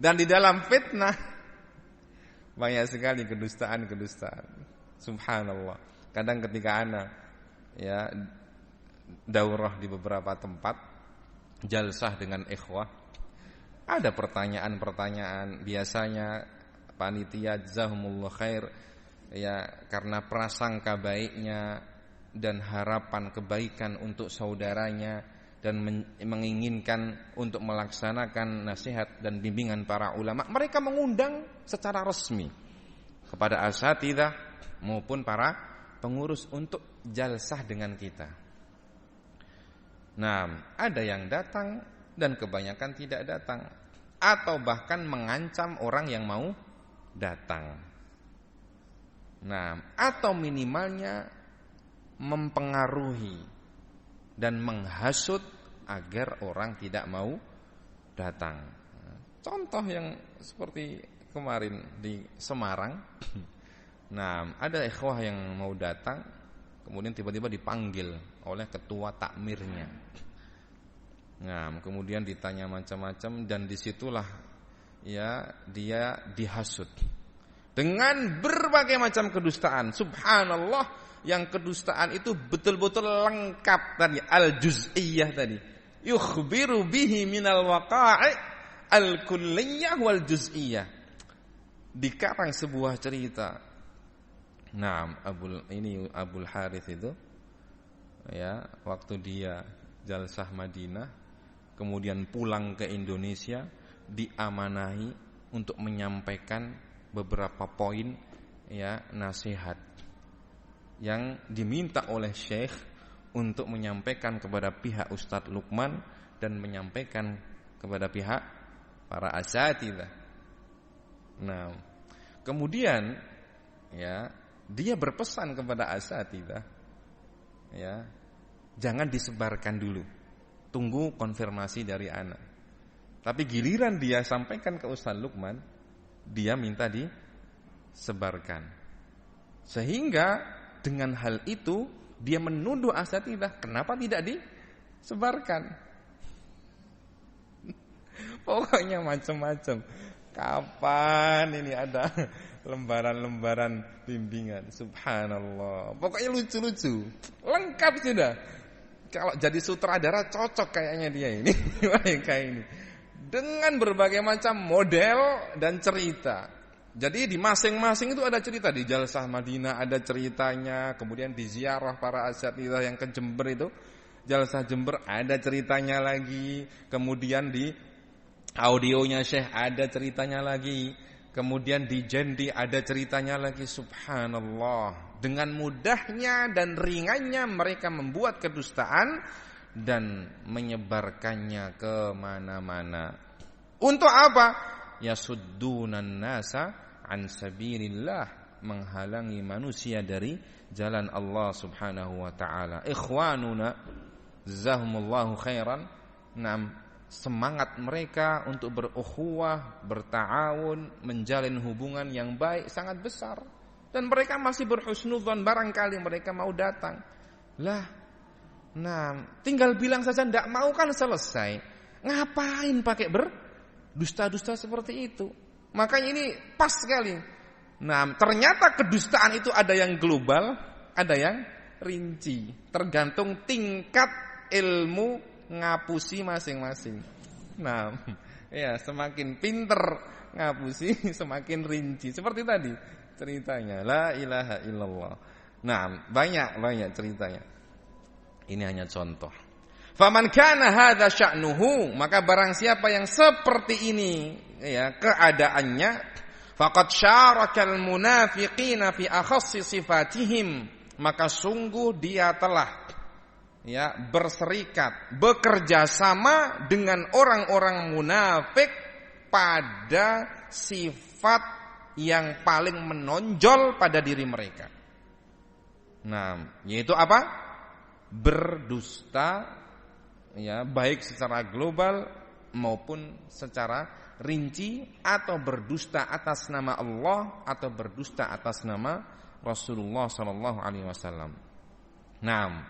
Dan di dalam fitnah banyak sekali kedustaan. Subhanallah. Kadang ketika ana daurah di beberapa tempat, jalsah dengan ikhwah, ada pertanyaan-pertanyaan, biasanya panitia jazahumullah khair karena prasangka baiknya dan harapan kebaikan untuk saudaranya dan menginginkan untuk melaksanakan nasihat dan bimbingan para ulama, mereka mengundang secara resmi kepada asatidzah maupun para pengurus untuk jalsah dengan kita. Nah, ada yang datang dan kebanyakan tidak datang, atau bahkan mengancam orang yang mau datang. Nah, atau minimalnya mempengaruhi dan menghasut agar orang tidak mau datang. Contoh yang seperti kemarin di Semarang. Nah, ada ikhwah yang mau datang, kemudian tiba-tiba dipanggil oleh ketua takmirnya. Nah, kemudian ditanya macam-macam dan disitulah dia dihasut dengan berbagai macam kedustaan. Subhanallah. Yang kedustaan itu betul-betul lengkap tadi, al-juz'iyah tadi. Yukhbiru bihi minal waqa'i al-kulliyah wal juz'iyah. Dikarang sebuah cerita. Nah, Abul Harith itu waktu dia jalsah Madinah, kemudian pulang ke Indonesia, diamanahi untuk menyampaikan beberapa poin nasihat yang diminta oleh Syekh untuk menyampaikan kepada pihak Ustadz Lukman dan menyampaikan kepada pihak para asatidzah. Nah, kemudian dia berpesan kepada asatidzah, jangan disebarkan dulu, tunggu konfirmasi dari anak. Tapi giliran dia sampaikan ke Ustadz Lukman, dia minta disebarkan. Sehingga dengan hal itu dia menuduh asatidzah, kenapa tidak disebarkan? Pokoknya macam-macam. Kapan ini ada lembaran-lembaran bimbingan? Subhanallah. Pokoknya lucu-lucu, lengkap sudah. Kalau jadi sutradara cocok kayaknya dia ini. Kayak ini. Dengan berbagai macam model dan cerita. Jadi di masing-masing itu ada cerita. Di Jalsah Madinah ada ceritanya, kemudian di ziarah para asatidzah yang ke Jember itu, Jalsah Jember ada ceritanya lagi, kemudian di audionya Syekh ada ceritanya lagi, kemudian di Jendi ada ceritanya lagi. Subhanallah. Dengan mudahnya dan ringannya mereka membuat kedustaan dan menyebarkannya ke mana-mana. Untuk apa? Yasuddunan nasa an sabilillah, menghalangi manusia dari jalan Allah Subhanahu wa taala. Ikhwanuna jazahumullahu khairan. Semangat mereka untuk berukhuwah, berta'awun, menjalin hubungan yang baik sangat besar. Dan mereka masih berhusnudzon, barangkali mereka mau datang. Tinggal bilang saja ndak mau kan selesai. Ngapain pakai dusta-dusta seperti itu? Makanya ini pas sekali. Nah, ternyata kedustaan itu ada yang global, ada yang rinci, tergantung tingkat ilmu ngapusi masing-masing. Nah, semakin pinter ngapusi, semakin rinci. Seperti tadi ceritanya, la ilaha illallah. Nah, banyak ceritanya. Ini hanya contoh. Faman kana hadza sya'nuhu, maka barang siapa yang seperti ini keadaannya, faqad syarakal munafiqina fi akhassi sifatihim, maka sungguh dia telah berserikat, bekerja sama dengan orang-orang munafik pada sifat yang paling menonjol pada diri mereka. Nah, yaitu apa? Berdusta, baik secara global maupun secara rinci, atau berdusta atas nama Allah atau berdusta atas nama Rasulullah sallallahu alaihi wasallam. Naam.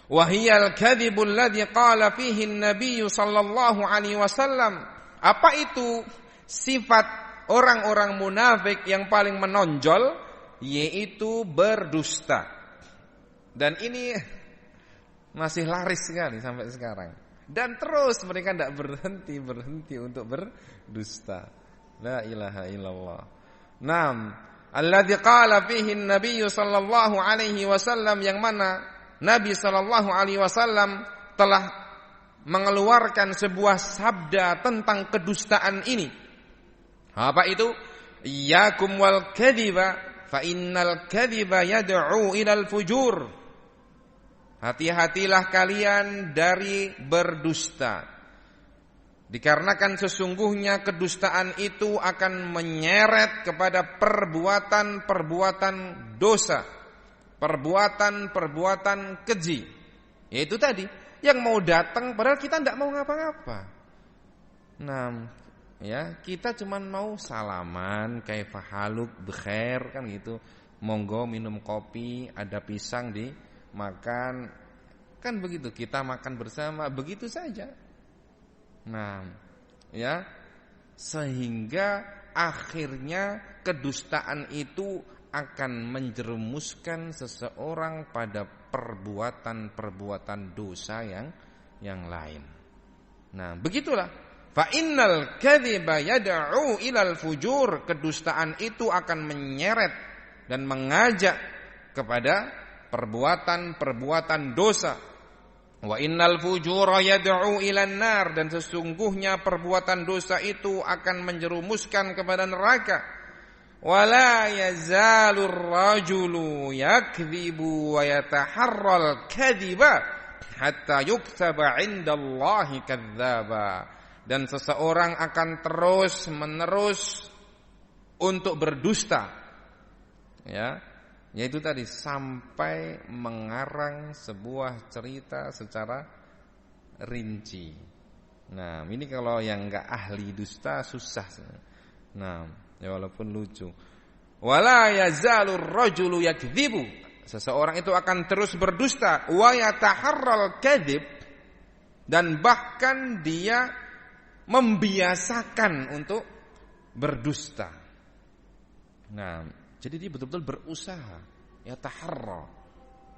Wa hiyal kadzibul ladzi qala fihi an-nabiy sallallahu alaihi wasallam. Apa itu Sifat orang-orang munafik yang paling menonjol yaitu berdusta. Dan ini masih laris sekali sampai sekarang. Dan terus mereka tidak berhenti untuk berdusta. La ilaha illallah. Naam, alladzi qala fihi an-nabiy sallallahu alaihi wasallam, yang mana Nabi sallallahu alaihi wasallam telah mengeluarkan sebuah sabda tentang kedustaan ini. Apa itu? Iyyakum wal kadhiba fa innal kadhiba yad'u ilal fujur. Hati-hatilah kalian dari berdusta. Dikarenakan sesungguhnya kedustaan itu akan menyeret kepada perbuatan-perbuatan dosa, perbuatan-perbuatan keji. Yaitu tadi, yang mau datang padahal kita tidak mau ngapa-ngapa. Nah, ya, kita cuma mau salaman, kaifa haluk, bikhair, kan gitu. Monggo minum kopi, ada pisang dimakan. Kan begitu, kita makan bersama, begitu saja. Nah, ya, sehingga akhirnya kedustaan itu akan menjerumuskan seseorang pada perbuatan-perbuatan dosa yang lain. Nah, begitulah. Fa innal kadhiba yad'u ilal fujur. Kedustaan itu akan menyeret dan mengajak kepada perbuatan-perbuatan dosa. Wa innal fujura yad'u ilan nar, dan sesungguhnya perbuatan dosa itu akan menjerumuskan kepada neraka. Wala yazalur rajulu yakdzibu wa yataharral kadhiba hatta yuktaba 'indallahi kadzdzaba. Dan seseorang akan terus menerus untuk berdusta, ya, yaitu tadi sampai mengarang sebuah cerita secara rinci. Nah, ini kalau yang enggak ahli dusta susah. Nah, ya walaupun lucu. Wala yazalur rajulu yakdzibu. Seseorang itu akan terus berdusta, wa yataharral kadzib, dan bahkan dia membiasakan untuk berdusta. Nah, jadi dia betul-betul berusaha, ya taharra.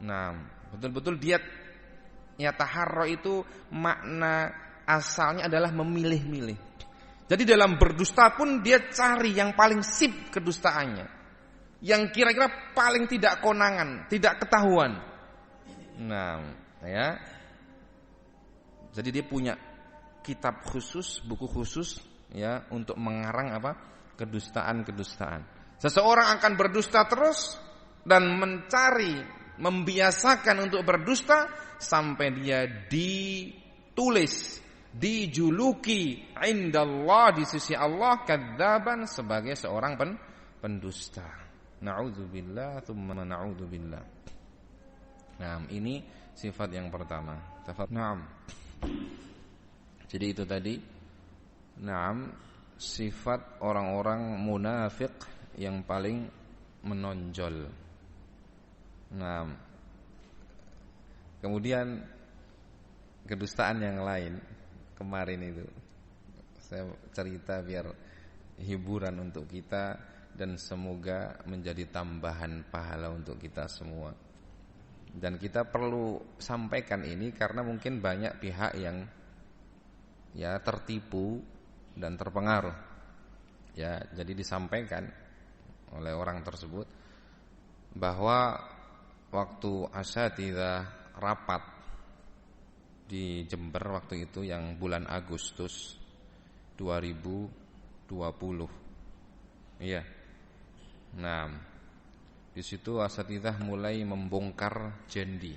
Nah, betul-betul dia, ya taharra itu makna asalnya adalah memilih-milih. Jadi dalam berdusta pun dia cari yang paling sip kedustaannya, yang kira-kira paling tidak konangan, tidak ketahuan. Nah, ya. Jadi dia punya kitab khusus, buku khusus, ya, untuk mengarang apa? Kedustaan-kedustaan. Seseorang akan berdusta terus dan mencari, membiasakan untuk berdusta sampai dia ditulis, dijuluki indallah, di sisi Allah, kadzaban, sebagai seorang pendusta. Na'udzubillah tsumma na'udzubillah. Nah, ini sifat yang pertama. Na'am. Jadi itu tadi, na'am, sifat orang-orang munafik yang paling menonjol. Na'am. Kemudian kedustaan yang lain kemarin itu saya cerita biar hiburan untuk kita dan semoga menjadi tambahan pahala untuk kita semua. Dan kita perlu sampaikan ini karena mungkin banyak pihak yang, ya, tertipu dan terpengaruh. Ya, jadi disampaikan oleh orang tersebut bahwa waktu asatidzah rapat di Jember waktu itu yang bulan Agustus 2020. Iya. Nah, di situ asatidzah mulai membongkar jendi,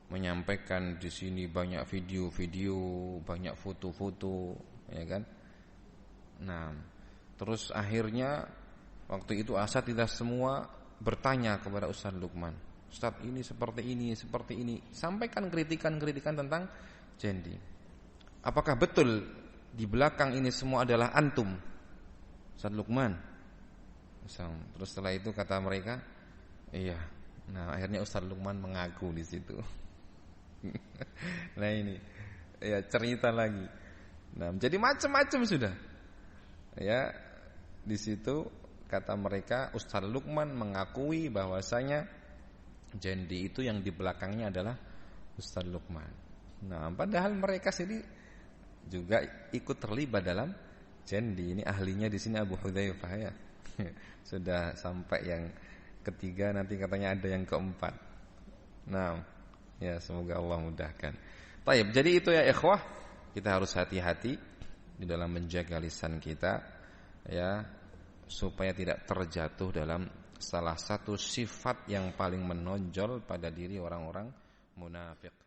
menyampaikan di sini banyak video-video, banyak foto-foto, ya kan? Nah, terus akhirnya waktu itu asatidzah semua bertanya kepada Ustaz Lukman, Ustaz ini seperti ini, sampaikan kritikan-kritikan tentang jendi. Apakah betul di belakang ini semua adalah antum, Ustaz Lukman? Terus setelah itu kata mereka, iya. Nah, akhirnya Ustaz Lukman mengaku di situ. Nah ini, ya, cerita lagi. Nah, jadi macam-macam sudah. Ya, di situ kata mereka Ustaz Lukman mengakui bahwasanya Jendi itu yang di belakangnya adalah Ustaz Lukman. Nah, padahal mereka sendiri juga ikut terlibat dalam Jendi. Ini ahlinya di sini Abu Hudzaifah ya. Sudah sampai yang ketiga, nanti katanya ada yang keempat. Nah, ya semoga Allah mudahkan. Baik, jadi itu ya ikhwah, kita harus hati-hati di dalam menjaga lisan kita ya, supaya tidak terjatuh dalam salah satu sifat yang paling menonjol pada diri orang-orang munafik.